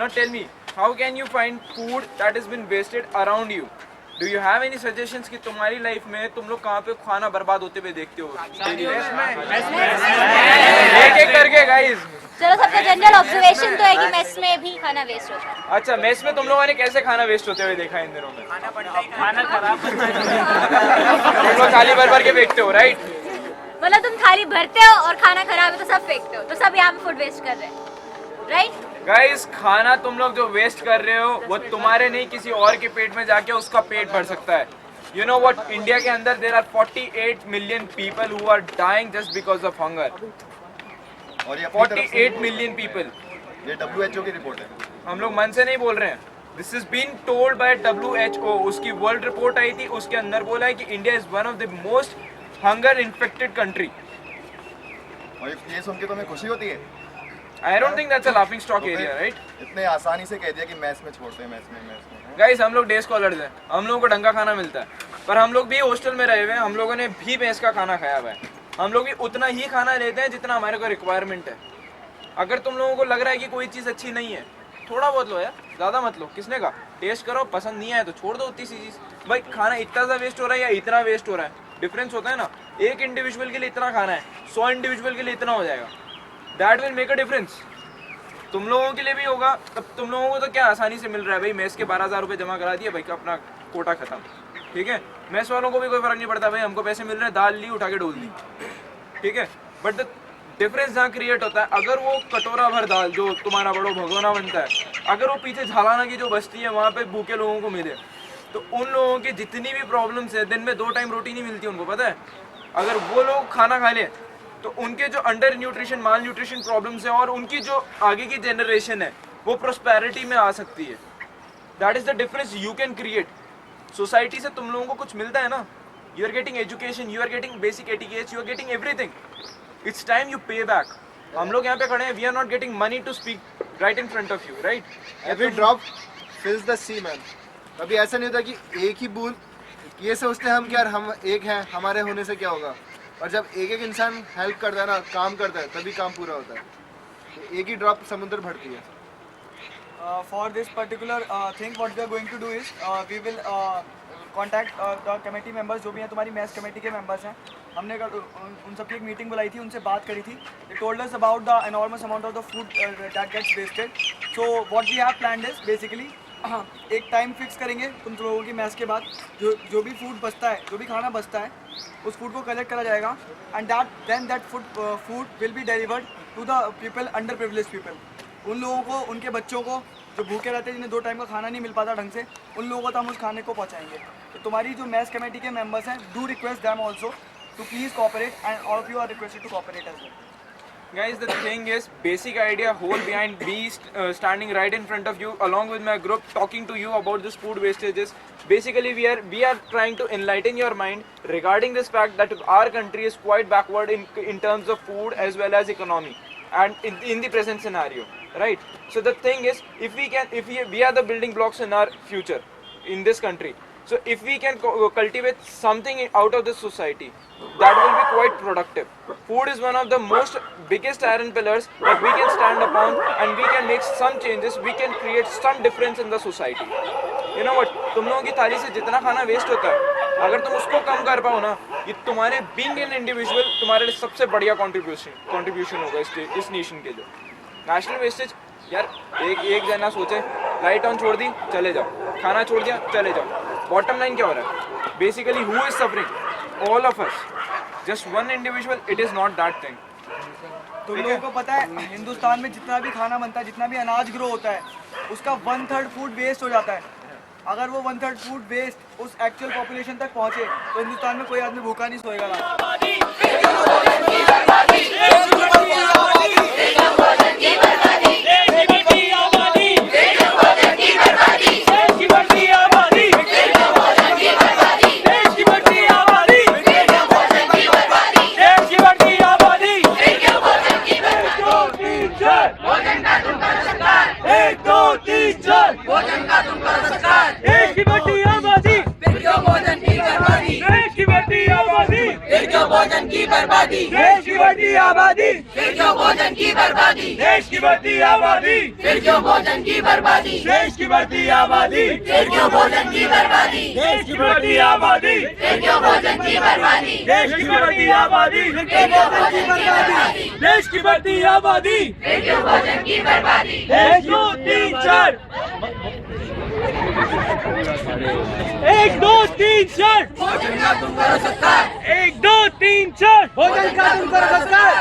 Now tell me, how can you find food that has been wasted around you? Do you have any suggestions कि तुम्हारी life में तुम लोग कहाँ पे खाना बर्बाद होते हुए देखते हो? एक एक करके गाइस। चलो सबका जनरल ऑब्जर्वेशन तो है कि मेस में भी खाना वेस्ट होता है। अच्छा, मेस में तुम लोगों ने कैसे खाना वेस्ट होते हुए देखा इन दिनों में? खाना खराब तुम लोग थाली भर भर के फेंकते हो, राइट? मतलब तुम थाली भरते हो और खाना खराब है तो सब फेंकते हो, तो सब यहाँ पे फूड वेस्ट कर रहे हैं, राइट? गाइस, खाना तुम लोग जो वेस्ट कर रहे हो वो तुम्हारे नहीं किसी और के पेट में जाके उसका पेट भर सकता है। You know what? इंडिया के अंदर there are 48 million people who are dying just because of hunger. और ये 48 million people. ये WHO की रिपोर्ट है। हम लोग मन से नहीं बोल रहे हैं। This is being told by WHO. उसकी वर्ल्ड रिपोर्ट आई थी, उसके अंदर बोला है कि India is one of the most hunger infected country. और ये सुन के तुम्हें खुशी होती है? I don't think that's a laughing stock area, right? इतने आसानी से कह दिया कि मैस में छोड़ते हैं, मैस में। गाइस, हम लोग डे स्कॉलर्स हैं, हम लोगों को ढंग का खाना मिलता है, पर हम लोग भी हॉस्टल में रहे हुए हैं, हम लोगों ने भी मेस का खाना खाया हुआ है। हम लोग भी उतना ही खाना लेते हैं जितना हमारे को रिक्वायरमेंट है। अगर तुम लोगों को लग रहा है कि कोई चीज़ अच्छी नहीं है, थोड़ा बहुत लो यार, ज़्यादा मत लो। किसने कहा? टेस्ट करो, पसंद नहीं आए तो छोड़ दो उतनी सी चीज़। भाई खाना इतना सा वेस्ट हो रहा है या इतना वेस्ट हो रहा है, डिफरेंस होता है ना। एक इंडिविजुअल के लिए इतना खाना है, 100 इंडिविजुअल के लिए इतना हो जाएगा। That will make a difference. तुम लोगों के लिए भी होगा। तब तुम लोगों को तो क्या आसानी से मिल रहा है भाई, मेस के 12,000 रुपये जमा करा दिए भाई का अपना कोटा खत्म, ठीक है। मेस वालों को भी कोई फर्क नहीं पड़ता भाई, हमको पैसे मिल रहे हैं, दाल ली उठा के डोल दी, ठीक है। बट द डिफरेंस जहाँ क्रिएट होता है, अगर वो कटोरा भर दाल जो तुम्हारा बड़ो भगोना बनता है, अगर वो पीछे झालाना की जो बस्ती है वहाँ पे भूखे लोगों को मिले, तो उन लोगों की जितनी भी प्रॉब्लम्स है, दिन में 2 टाइम रोटी नहीं मिलती उनको, पता है। अगर वो लोग खाना खा लें तो उनके जो अंडर न्यूट्रिशन, माल न्यूट्रिशन प्रॉब्लम्स है और उनकी जो आगे की जनरेशन है वो प्रोस्पेरिटी में आ सकती है। That is the difference you can create. Society से तुम लोगों को कुछ मिलता है ना, you are getting education, you are getting basic etiquettes, you are getting everything. It's time you pay back. हम लोग यहाँ पे खड़े हैं, we are not getting money to speak right in front of you, right? Every drop fills the sea man. कभी ऐसा नहीं होता कि एक ही बूंद, ये सोचते हैं हम कि यार हम एक हैं, हमारे होने से क्या होगा। और जब एक एक इंसान हेल्प करता है ना, काम करता है, तभी काम पूरा होता है। तो एक ही ड्रॉप समुद्र भरती है। For this particular thing, what we are going to do is we will contact the committee members जो भी हैं, तुम्हारी मैथ्स कमेटी के मेंबर्स हैं। हमने उन सबकी एक मीटिंग बुलाई थी, उनसे बात करी थी। They told us about the enormous amount of the food that gets wasted. So what we have planned is basically एक टाइम फिक्स करेंगे तुम लोगों की मैथ्स के बाद, जो भी फूड बचता है, जो भी खाना बचता है, उस फूड को कलेक्ट करा जाएगा and that food will be delivered to the people, under privilege people. उन लोगों को, उनके बच्चों को जो भूखे रहते हैं, जिन्हें 2 टाइम का खाना नहीं मिल पाता ढंग से, उन लोगों को हम उस खाने को पहुंचाएंगे। तो तुम्हारी जो मैथ्स कमेटी के मेंबर्स हैं, do request them also to please cooperate and all of you are requested to cooperate as well. Guys, the thing is, basic idea whole behind me standing right in front of you along with my group talking to you about this food wastages. Basically, we are trying to enlighten your mind regarding this fact that our country is quite backward in terms of food as well as economy, and in the present scenario, right? So the thing is, if we are the building blocks in our future in this country. So if we can cultivate something out of this society, that will be quite productive. Food is one of the most biggest iron pillars that we can stand upon, and we can make some changes, we can create some difference in the society. You know what? तुम लोगों की थाली से जितना खाना waste होता है, अगर तुम उसको कम कर पाओ ना, ये तुम्हारे बीइंग एन इंडिविजुअल तुम्हारे लिए सबसे बढ़िया कंट्रीब्यूशन होगा इस नेशन के। जो नेशनल वेस्टेज यार, एक जना सोचे, लाइट ऑन छोड़ दी चले जाओ, खाना छोड़ दिया चले जाओ। बॉटम लाइन क्या हो रहा है? Basically who is suffering? All of us. Just one individual, it is not that thing. तुम लोगों को पता है, हिंदुस्तान में जितना भी खाना बनता है, जितना भी अनाज ग्रो होता है, उसका 1/3 फूड वेस्ट हो जाता है। अगर वो 1/3 फूड वेस्ट उस एक्चुअल पॉपुलेशन तक पहुंचे तो हिंदुस्तान में कोई आदमी भूखा नहीं सोएगा। भोजन की की बर्बादी, देश की बढ़ती आबादी, फिर क्यों भोजन की बर्बादी, देश की बढ़ती आबादी, फिर क्यों भोजन की बर्बादी, देश की बढ़ती आबादी, फिर क्यों भोजन की बर्बादी, देश की बढ़ती आबादी, फिर क्यों भोजन की बर्बादी, देश की बढ़ती आबादी, फिर क्यों भोजन की बर्बादी, देश की बढ़ती आबादी, फिर क्यों भोजन की बर्बादी। 1 2 3 4 1 2 3 4 भोजन का तुम करो सत्कार, 1 2 3 4 भोजन का तुम करो सत्कार,